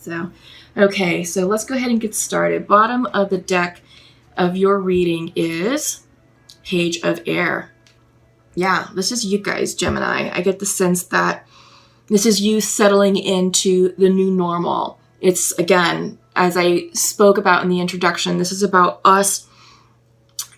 So, okay, so let's go ahead and get started. Bottom of the deck of your reading is Page of Air. Yeah, this is you guys, Gemini. I get the sense that this is you settling into the new normal. It's, again, as I spoke about in the introduction, this is about us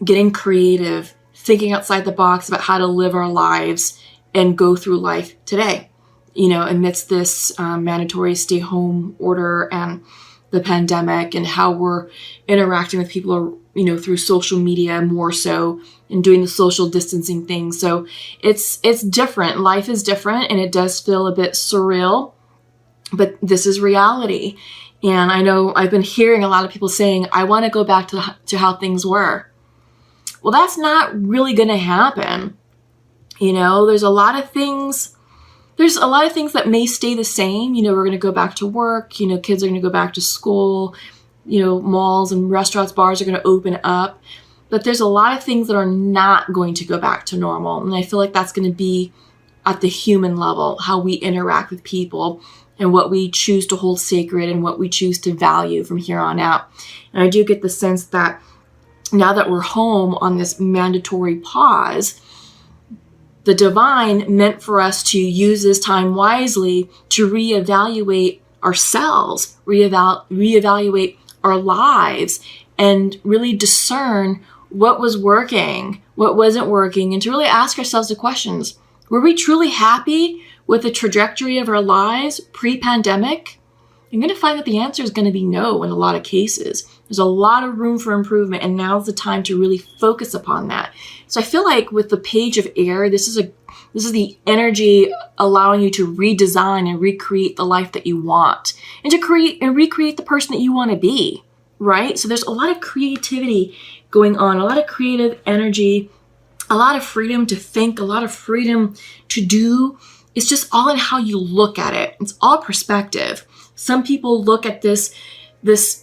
getting creative, thinking outside the box about how to live our lives and go through life today. You know, amidst this mandatory stay-home order and the pandemic, and how we're interacting with people, you know, through social media more so, and doing the social distancing thing. So it's different. Life is different, and it does feel a bit surreal, but this is reality. And I know I've been hearing a lot of people saying, I want to go back to how things were. Well, that's not really going to happen. You know, there's a lot of things that may stay the same. You know, we're going to go back to work. You know, kids are going to go back to school. You know, malls and restaurants, bars are going to open up. But there's a lot of things that are not going to go back to normal. And I feel like that's going to be at the human level, how we interact with people and what we choose to hold sacred and what we choose to value from here on out. And I do get the sense that now that we're home on this mandatory pause, the divine meant for us to use this time wisely to reevaluate ourselves, reevaluate our lives, and really discern what was working, what wasn't working, and to really ask ourselves the questions. Were we truly happy with the trajectory of our lives pre-pandemic? I'm going to find that the answer is going to be no in a lot of cases. There's a lot of room for improvement, and now's the time to really focus upon that. So I feel like with the Page of Air, this is the energy allowing you to redesign and recreate the life that you want, and to create and recreate the person that you want to be, right? So there's a lot of creativity going on, a lot of creative energy, a lot of freedom to think, a lot of freedom to do. It's just all in how you look at it. It's all perspective. Some people look at this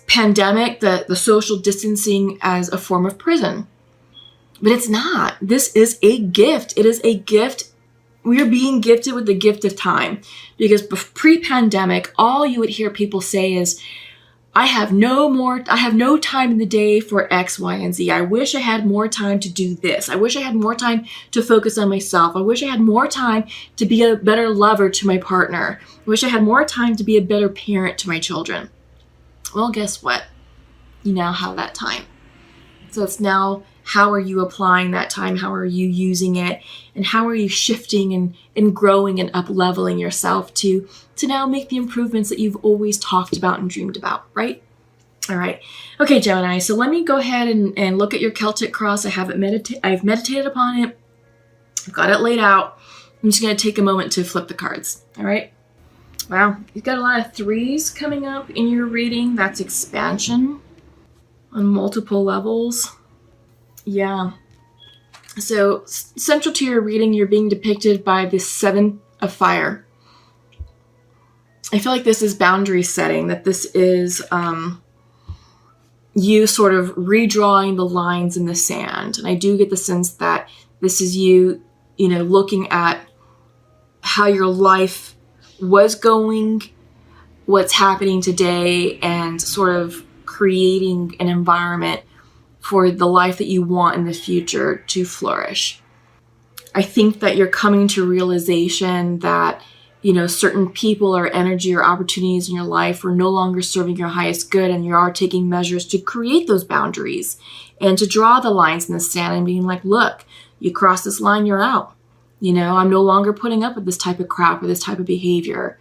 pandemic, the social distancing, as a form of prison. But it's not. This is a gift. It is a gift. We are being gifted with the gift of time. Because pre-pandemic, all you would hear people say is, I have no time in the day for X, Y, and Z. I wish I had more time to do this. I wish I had more time to focus on myself. I wish I had more time to be a better lover to my partner. I wish I had more time to be a better parent to my children. Well, guess what? You now have that time. So it's now, how are you applying that time? How are you using it? And how are you shifting and growing and up-leveling yourself to now make the improvements that you've always talked about and dreamed about, right? All right. Okay, Gemini, so let me go ahead and look at your Celtic cross. I've meditated upon it. I've got it laid out. I'm just going to take a moment to flip the cards. All right. Wow. You've got a lot of threes coming up in your reading. That's expansion on multiple levels. Yeah. So central to your reading, you're being depicted by the Seven of Fire. I feel like this is boundary setting, that this is you sort of redrawing the lines in the sand. And I do get the sense that this is you looking at how your life was going, what's happening today, and sort of creating an environment for the life that you want in the future to flourish. I think that you're coming to realization that, certain people or energy or opportunities in your life are no longer serving your highest good, and you are taking measures to create those boundaries and to draw the lines in the sand and being like, look, you cross this line, you're out. I'm no longer putting up with this type of crap or this type of behavior.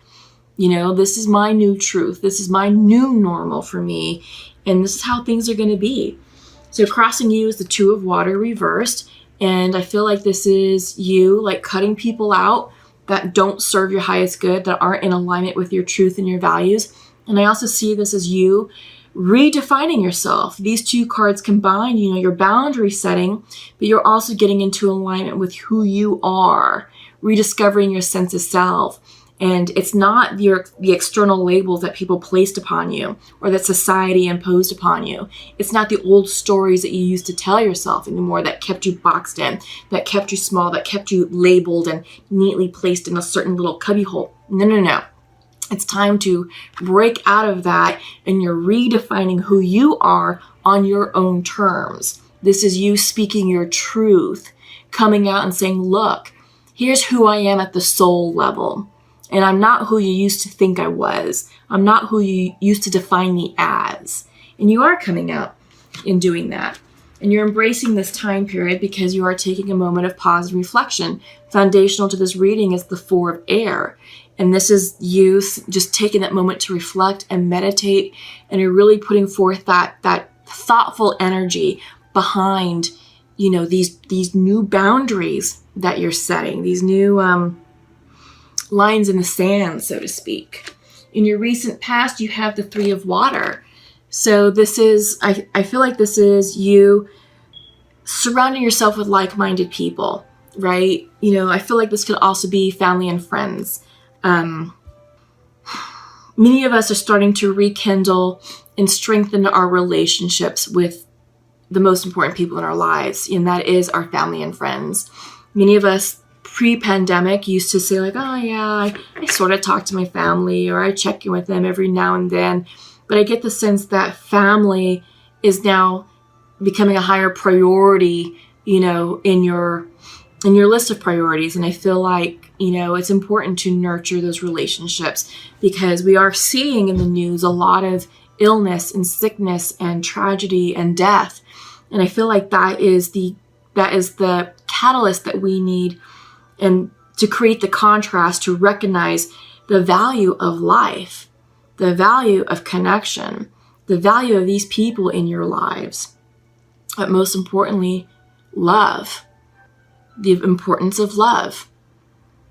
This is my new truth. This is my new normal for me. And this is how things are going to be. So crossing you is the Two of Water reversed. And I feel like this is you like cutting people out that don't serve your highest good, that aren't in alignment with your truth and your values. And I also see this as you redefining yourself. These two cards combine, your boundary setting, but you're also getting into alignment with who you are, rediscovering your sense of self. And it's not the external labels that people placed upon you or that society imposed upon you. It's not the old stories that you used to tell yourself anymore that kept you boxed in, that kept you small, that kept you labeled and neatly placed in a certain little cubbyhole. No. It's time to break out of that, and you're redefining who you are on your own terms. This is you speaking your truth, coming out and saying, look, here's who I am at the soul level. And I'm not who you used to think I was. I'm not who you used to define me as. And you are coming out and doing that. And you're embracing this time period because you are taking a moment of pause and reflection. Foundational to this reading is the 4 of air. And this is you just taking that moment to reflect and meditate. And you're really putting forth that thoughtful energy behind, these new boundaries that you're setting, these new lines in the sand, so to speak. In your recent past, you have the 3 of water. So this is, I feel like this is you surrounding yourself with like-minded people, right? I feel like this could also be family and friends. Many of us are starting to rekindle and strengthen our relationships with the most important people in our lives, and that is our family and friends. Many of us pre-pandemic used to say like, oh yeah, I sort of talk to my family, or I check in with them every now and then. But I get the sense that family is now becoming a higher priority, in your list of priorities. And I feel like, it's important to nurture those relationships, because we are seeing in the news a lot of illness and sickness and tragedy and death. And I feel like that is the catalyst that we need, and to create the contrast, to recognize the value of life, the value of connection, the value of these people in your lives. But most importantly, love, the importance of love.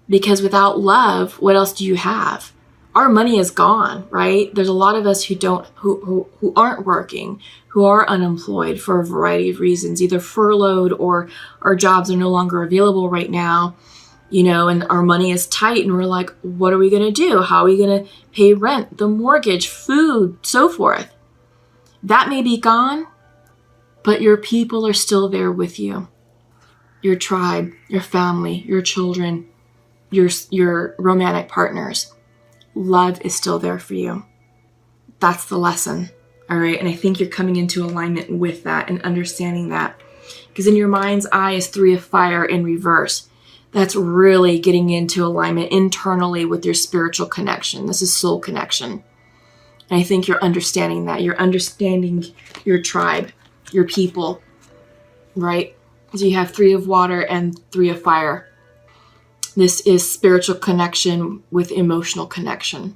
Because without love, what else do you have? Our money is gone, right? There's a lot of us who aren't working, who are unemployed for a variety of reasons, either furloughed or our jobs are no longer available right now. And our money is tight, and we're like, what are we going to do? How are we going to pay rent, the mortgage, food, so forth? That may be gone, but your people are still there with you. Your tribe, your family, your children, your romantic partners. Love is still there for you. That's the lesson, all right? And I think you're coming into alignment with that and understanding that. Because in your mind's eye is 3 of fire in reverse. That's really getting into alignment internally with your spiritual connection. This is soul connection. And I think you're understanding that. You're understanding your tribe, your people, right? So you have 3 of water and 3 of fire. This is spiritual connection with emotional connection.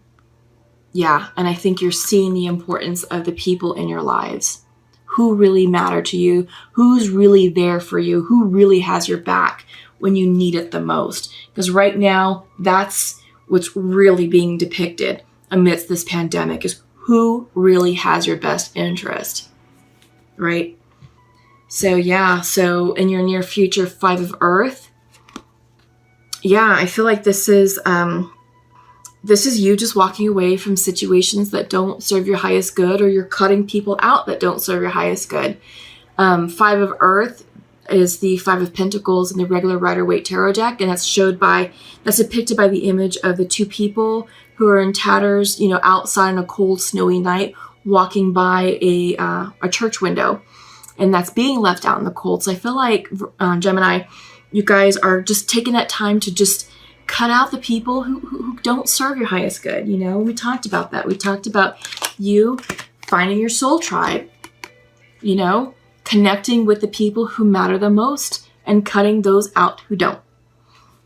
Yeah, and I think you're seeing the importance of the people in your lives. Who really matter to you? Who's really there for you? Who really has your back when you need it the most? Because right now, that's what's really being depicted amidst this pandemic, is who really has your best interest, right? So yeah, so in your near future, 5 of earth, yeah, I feel like this is you just walking away from situations that don't serve your highest good, or you're cutting people out that don't serve your highest good. 5 of earth is the 5 of pentacles in the regular Rider-Waite tarot deck, and that's depicted by the image of the 2 people who are in tatters, outside on a cold, snowy night, walking by a church window, and that's being left out in the cold. So I feel like Gemini, you guys are just taking that time to just cut out the people who don't serve your highest good. We talked about that. We talked about you finding your soul tribe, connecting with the people who matter the most and cutting those out who don't,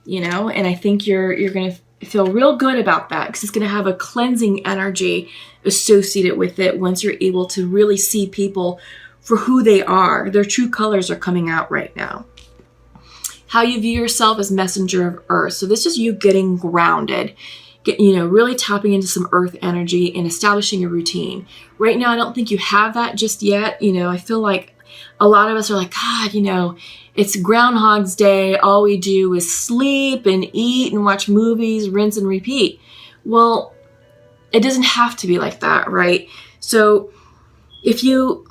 and I think you're going to feel real good about that, because it's going to have a cleansing energy associated with it once you're able to really see people for who they are. Their true colors are coming out right now. How you view yourself as messenger of earth. So this is you getting grounded, really tapping into some earth energy and establishing a routine. Right now, I don't think you have that just yet. I feel like a lot of us are like, God, it's Groundhog's Day. All we do is sleep and eat and watch movies, rinse and repeat. Well, it doesn't have to be like that, right? So if you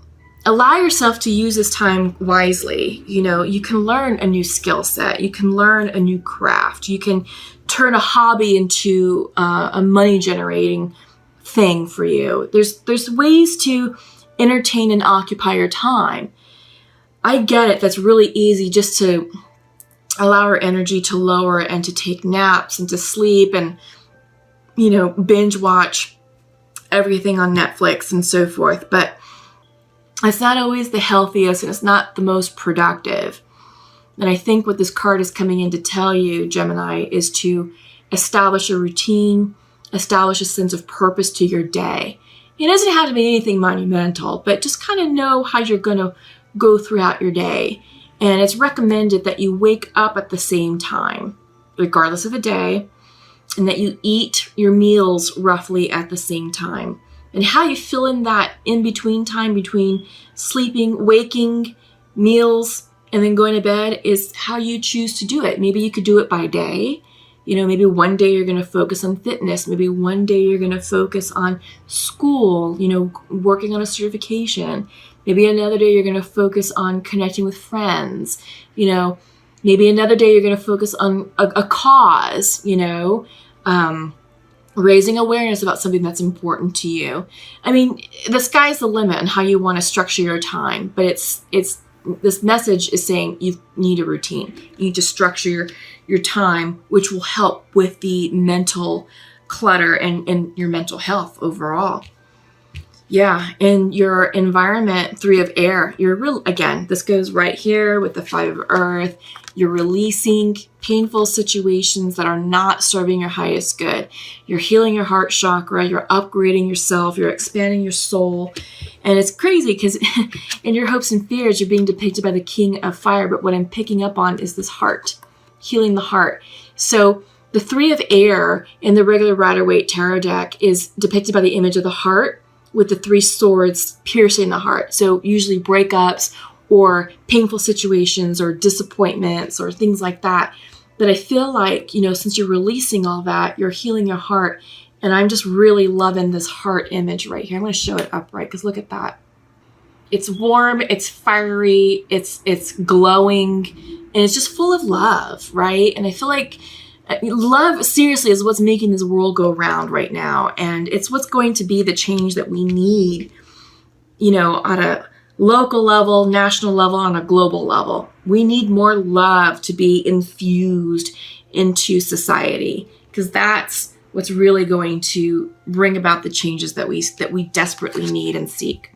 allow yourself to use this time wisely, you can learn a new skill set. You can learn a new craft. You can turn a hobby into a money generating thing for you. There's ways to entertain and occupy your time. I get it. That's really easy just to allow our energy to lower and to take naps and to sleep and, binge watch everything on Netflix and so forth. But it's not always the healthiest and it's not the most productive. And I think what this card is coming in to tell you, Gemini, is to establish a routine, establish a sense of purpose to your day. It doesn't have to be anything monumental, but just kind of know how you're going to go throughout your day. And it's recommended that you wake up at the same time, regardless of the day, and that you eat your meals roughly at the same time. And how you fill in that in-between time between sleeping, waking, meals, and then going to bed is how you choose to do it. Maybe you could do it by day. Maybe one day you're going to focus on fitness. Maybe one day you're going to focus on school, working on a certification. Maybe another day you're going to focus on connecting with friends. Maybe another day you're going to focus on a cause, raising awareness about something that's important to you. I mean, the sky's the limit on how you want to structure your time, but it's this message is saying you need a routine. You need to structure your time, which will help with the mental clutter and your mental health overall. Yeah, in your environment, 3 of air, again, this goes right here with the 5 of earth. You're releasing painful situations that are not serving your highest good. You're healing your heart chakra. You're upgrading yourself. You're expanding your soul. And it's crazy because in your hopes and fears, you're being depicted by the king of fire. But what I'm picking up on is this heart, healing the heart. So the 3 of air in the regular Rider-Waite tarot deck is depicted by the image of the heart with the 3 swords piercing the heart. So usually breakups or painful situations or disappointments or things like that. But I feel like, since you're releasing all that, you're healing your heart. And I'm just really loving this heart image right here. I'm going to show it upright because look at that. It's warm, it's fiery, it's glowing, and it's just full of love, right? And I feel like love, seriously, is what's making this world go round right now. And it's what's going to be the change that we need, on a local level, national level, on a global level. We need more love to be infused into society because that's what's really going to bring about the changes that we desperately need and seek.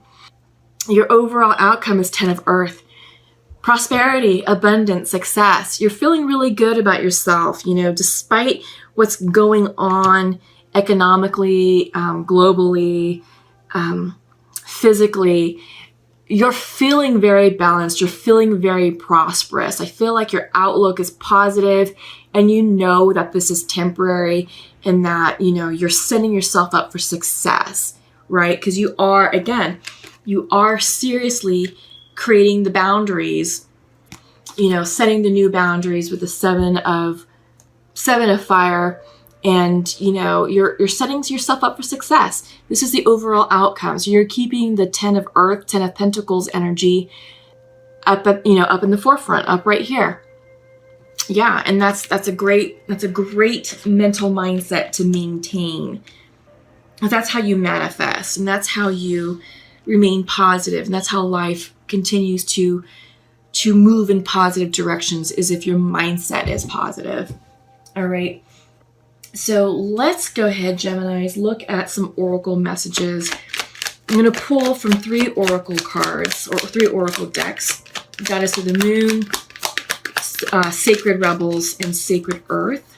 Your overall outcome is 10 of earth. Prosperity, abundance, success. You're feeling really good about yourself, despite what's going on economically, globally, physically. You're feeling very balanced. You're feeling very prosperous. I feel like your outlook is positive and you know that this is temporary and that, you're setting yourself up for success, right? Because you are seriously creating the boundaries, setting the new boundaries with the 7 of fire, and you're setting yourself up for success. This is the overall outcome. So you're keeping the 10 of earth, 10 of pentacles energy up in the forefront, up right here. Yeah, and that's a great mental mindset to maintain. That's how you manifest, and that's how you remain positive, and that's how life continues to move in positive directions, is if your mindset is positive. All right. So let's go ahead, Geminis, look at some oracle messages. I'm going to pull from 3 oracle cards, or 3 oracle decks. Goddess of the Moon, Sacred Rebels, and Sacred Earth.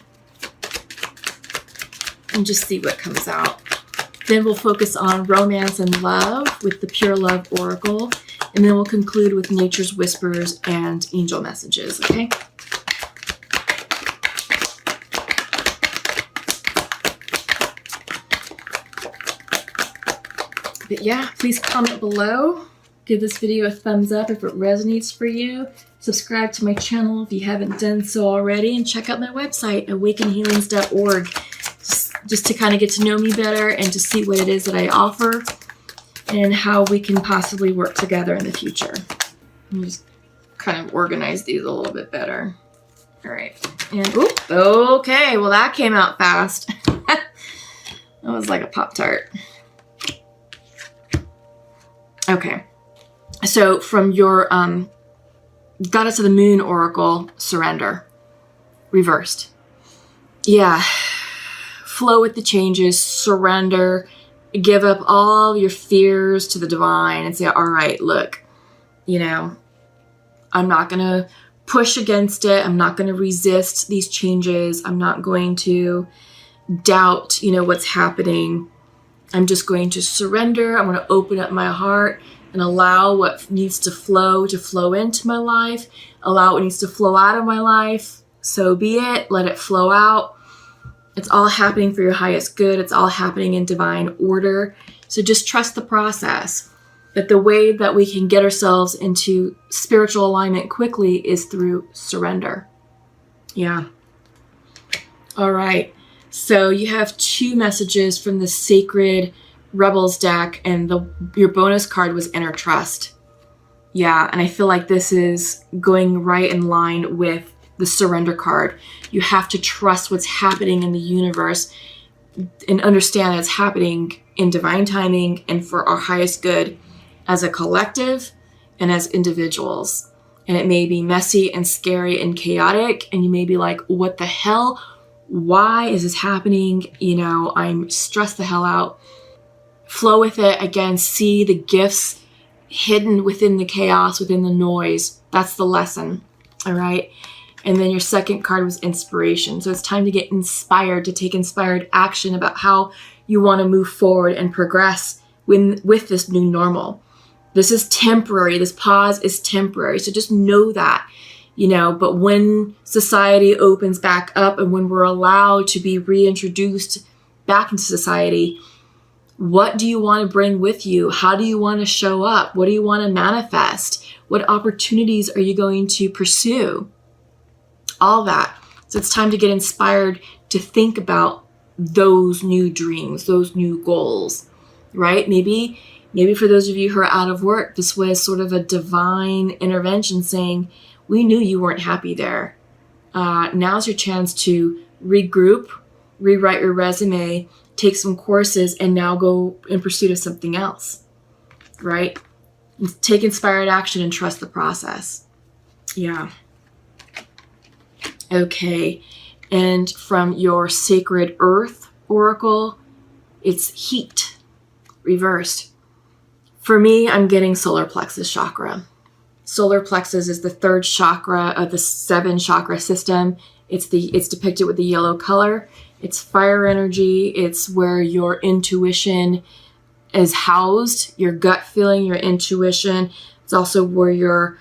And just see what comes out. Then we'll focus on romance and love with the Pure Love Oracle. And then we'll conclude with Nature's Whispers and Angel Messages, okay? But yeah, please comment below. Give this video a thumbs up if it resonates for you. Subscribe to my channel if you haven't done so already. And check out my website, awakenhealings.org. Just to kind of get to know me better and to see what it is that I offer and how we can possibly work together in the future. Let me just kind of organize these a little bit better. All right. And, oop, okay, well, that came out fast. That was like a Pop-Tart. Okay. So from your Goddess of the Moon Oracle, surrender. Reversed. Yeah. Flow with the changes, surrender, give up all your fears to the divine and say, all right, look, you know, I'm not going to push against it. I'm not going to resist these changes. I'm not going to doubt, you know, what's happening. I'm just going to surrender. I'm going to open up my heart and allow what needs to flow into my life, allow what needs to flow out of my life. So be it. Let it flow out. It's all happening for your highest good. It's all happening in divine order. So just trust the process. But the way that we can get ourselves into spiritual alignment quickly is through surrender. Yeah. All right. So you have 2 messages from the Sacred Rebels deck, and your bonus card was Inner Trust. Yeah, and I feel like this is going right in line with the surrender card. You have to trust what's happening in the universe and understand that it's happening in divine timing and for our highest good as a collective and as individuals. And it may be messy and scary and chaotic, and you may be like, what the hell? Why is this happening? You know, I'm stressed the hell out. Flow with it. Again, see the gifts hidden within the chaos, within the noise. That's the lesson. All right. And then your second card was inspiration. So it's time to get inspired, to take inspired action about how you want to move forward and progress with this new normal. This is temporary. This pause is temporary. So just know that, you know, but when society opens back up and when we're allowed to be reintroduced back into society, what do you want to bring with you? How do you want to show up? What do you want to manifest? What opportunities are you going to pursue? All that. So it's time to get inspired to think about those new dreams, those new goals, right? Maybe for those of you who are out of work, this was sort of a divine intervention saying, we knew you weren't happy there. Now's your chance to regroup, rewrite your resume, take some courses, and now go in pursuit of something else, right? Take inspired action and trust the process. Yeah. Okay. And from your Sacred Earth Oracle, it's heat, reversed. For me, I'm getting solar plexus chakra. Solar plexus is the 3rd chakra of the 7 chakra system. It's depicted with the yellow color. It's fire energy. It's where your intuition is housed, your gut feeling, your intuition. It's also where your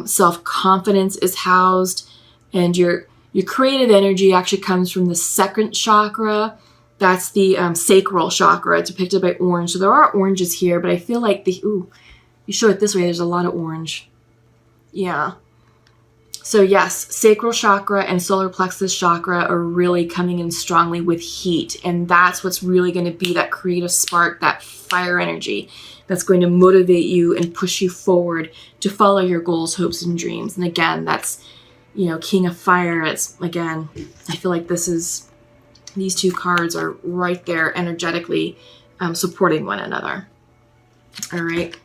self-confidence is housed. And your creative energy actually comes from the 2nd chakra. That's the sacral chakra. It's depicted by orange. So there are oranges here, but I feel like you show it this way, there's a lot of orange. Yeah. So yes, sacral chakra and solar plexus chakra are really coming in strongly with heat. And that's what's really going to be that creative spark, that fire energy that's going to motivate you and push you forward to follow your goals, hopes, and dreams. And again, that's, you know, King of Fire. It's, again, I feel like these 2 cards are right there energetically supporting one another. All right.